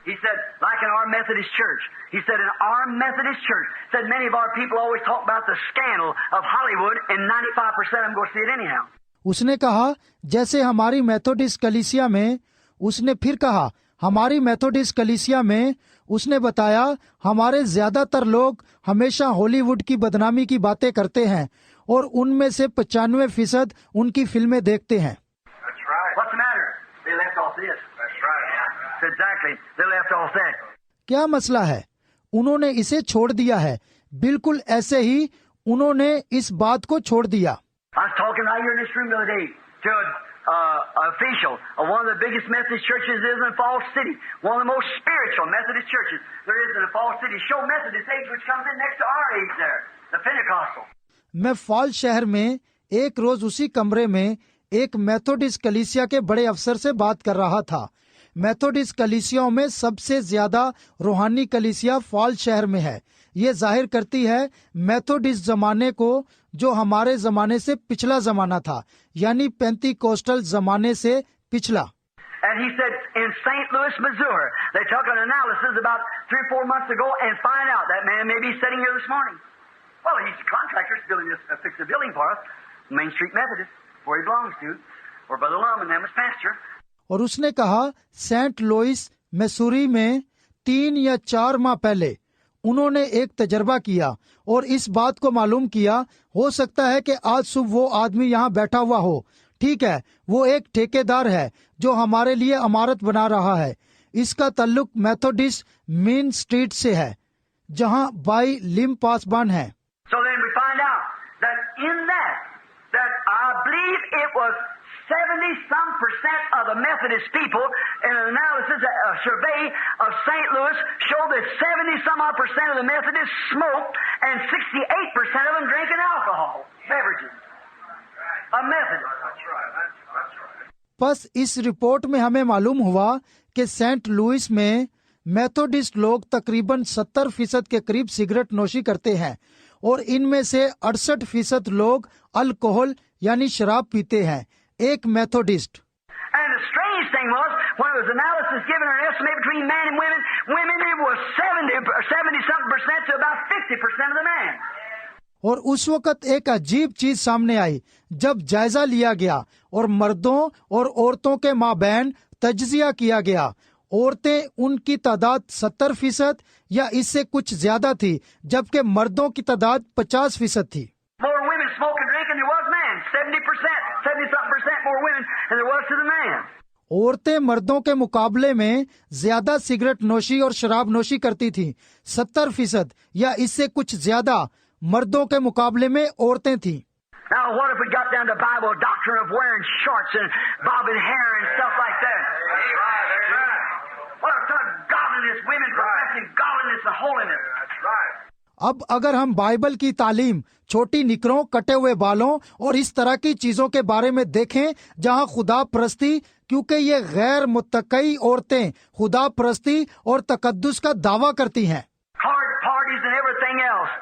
He said, like in our Methodist church. He said, in our Methodist church, said many of our people always talk about the scandal of Hollywood, and 95% of them go see it anyhow. उसने कहा जैसे हमारी Methodist कलीसिया में, उसने फिर कहा हमारी मेथोडिस्ट कलीसिया में, उसने बताया हमारे ज्यादातर लोग हमेशा हॉलीवुड की बदनामी की बातें करते हैं और उनमें से 95% उनकी फिल्में देखते हैं. What's the matter? They left off this. That's right. Exactly. They left off that. क्या मसला है? उन्होंने इसे छोड़ दिया है. बिल्कुल ऐसे ही उन्होंने इस बात को छोड़ दिया. I was talking right here in this room the other day to an official of one of the biggest Methodist churches is in Falls City. One of the most spiritual Methodist churches there is in the Falls City. Show Methodist age which comes in next to our age there. The Pentecostal. मैं false शहर में एक रोज उसी कमरे में एक Methodist कलीसिया के बड़े अफसर से बात कर रहा था. मेथोडिस्ट कलीसियाओं में सबसे ज्यादा रूहानी कलीसिया फॉल्स शहर में है. ये जाहिर करती है मेथोडिस्ट जमाने को जो हमारे जमाने से पिछला जमाना था, यानी पेंतीकोस्टल जमाने से पिछला. And he said in St. Louis, Missouri, they took an analysis about 3 or 4 months ago and find out that man may be sitting here this morning. Well, he's a contractor, building this, fix a building for us, Main Street Methodist, where he belongs to, where Brother Lum and them was pastor. और उसने कहा Saint Louis Missouri में 3 या 4 माह पहले उन्होंने एक तजर्बा किया और इस बात को मालूम किया, हो सकता है कि आज सुबह वो आदमी यहाँ बैठा हुआ हो. ठीक है, वो एक ठेकेदार है जो हमारे लिए इमारत बना रहा है. इसका ताल्लुक मेथोडिस्ट मेन स्ट्रीट से है जहाँ बाई लिम पासबान है. So then we find out that in that I believe it was 70-some% of the Methodist people in an analysis, a survey of St. Louis showed that 70-some% of the Methodists smoked and 68% of them drinking alcohol beverages. A Methodist. That's right. बस इस report में हमें मालूम हुआ कि Saint Louis में Methodist लोग तकरीबन 70% के करीब सिगरेट नोशी करते हैं और इनमें से 68% लोग अल्कोहल यानी शराब पीते हैं. एक Methodist. And the strange thing was, when it was analysis given an estimate between men and women it was 70-something% to about 50% of the men. और उस वक्त एक अजीब चीज सामने आई जब जायजा लिया गया और मर्दों और औरतं के माबैन तज्जिया किया गया. औरतें उनकी तादाद 70% या इससे कुछ ज्यादा थी, जबकि मर्दों की तादाद 50% थी. More women smoke and drink than there was men. 70% more women than there was to the man. औरतें मर्दों के मुकाबले में ज्यादा सिगरेट नोशी और शराब नोशी करती थी. 70% या इससे कुछ ज्यादा मर्दों के मुकाबले में औरतें थी. Now what if we got down to Bible doctrine of wearing shorts and bobbing hair and stuff like that? What if godliness, women professing godliness and holiness? That's right. अब अगर हम बाइबल की तालीम छोटी निकरों, कटे हुए बालों और इस तरह की चीजों के बारे में देखें जहां खुदा परस्ती, क्योंकि ये गैर मुत्तकी औरतें खुदा परस्ती और तकद्दुस का दावा करती हैं. Hard parties and everything else.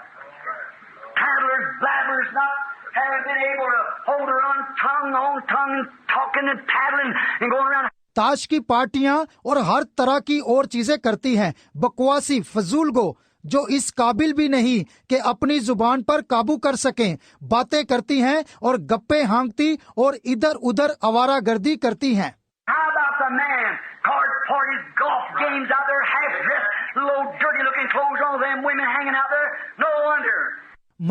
Tattlers, blabbers, not having been able to hold their own tongue, talking and tattling and going around. ताश की पार्टियां और हर तरह की और चीजें करती हैं. बकवासी फजूल गो जो इस काबिल भी नहीं कि अपनी जुबान पर काबू कर सकें, बातें करती हैं और गप्पे हाँकती और इधर उधर आवारागर्दी करती हैं. How about the man? Card parties, golf games out there, half dressed, low dirty looking clothes on, them women hanging out there. No wonder.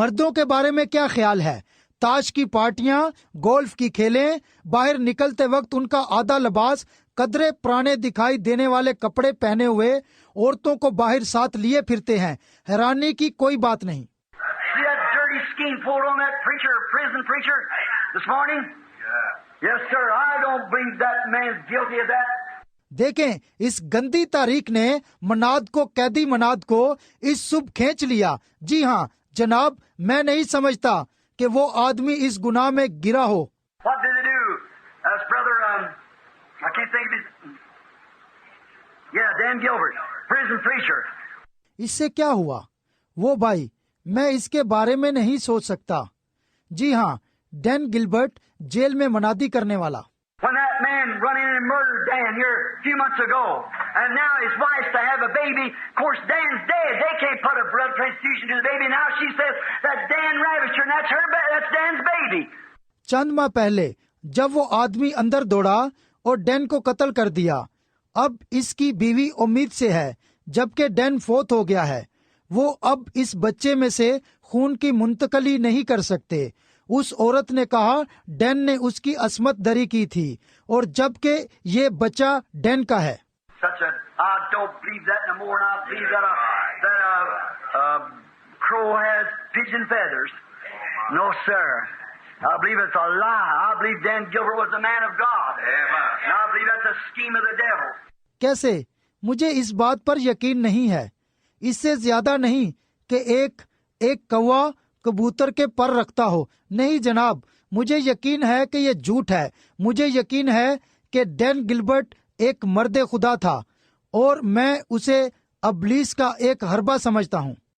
मर्दों के बारे में क्या ख्याल है? ताश की पार्टियां, गोल्फ की खेलें, बाहर निकलते वक्त उनका आधा लिबास कदरे पुराने दिखाई देने वाले कपड़े पहने हुए औरतों को बाहर साथ लिए फिरते हैं. हैरानी की कोई बात नहीं. See that dirty scheme pulled on that preacher, prison preacher, this morning? Yes, sir. I don't believe that man's guilty of that. देखें, इस गंदी तारीख ने मनाद को, कैदी मनाद को इस सुबह खींच लिया. जी हाँ जनाब, मैं नहीं समझता कि वो आदमी इस गुनाह में गिरा हो. What did they do? That's brother, I can't think of his... Yeah, Dan Gilbert, prison preacher. इससे क्या हुआ? वो भाई, मैं इसके बारे में नहीं सोच सकता. जी हाँ, डैन गिलबर्ट, जेल में मनादी करने वाला. When that man run in and and murdered Dan here a few months ago. And now his wife's to have a baby. Of course, Dan's dead. They can't put a blood transfusion to the baby. Now she says that Dan ravished her, and that's Dan's baby. चंद माह पहले जब वो आदमी अंदर दौड़ा और Dan को कत्ल कर दिया, अब इसकी बीवी उम्मीद से है, जबकि डैन फोत हो गया है। वो अब इस बच्चे में से खून की मुंतकली नहीं कर सकते। उस औरत ने कहा डैन ने उसकी अस्मत दरी की थी, और जबकि ये बच्चा डैन का है। I don't believe that no more, and I believe that a crow has pigeon feathers. No, sir. I believe it's a lie. I believe Dan Gilbert was a man of God. And I believe that's a scheme of the devil. कैसे? मुझे इस बात पर यकीन नहीं है, इससे ज्यादा नहीं कि एक कौवा कबूतर के पर रखता हो। नहीं जनाब, मुझे यकीन है कि यह झूठ है। मुझे यकीन है कि डैन गिलबर्ट एक मर्द खुदा था, और मैं उसे अबलीस का एक हरबा समझता हूँ।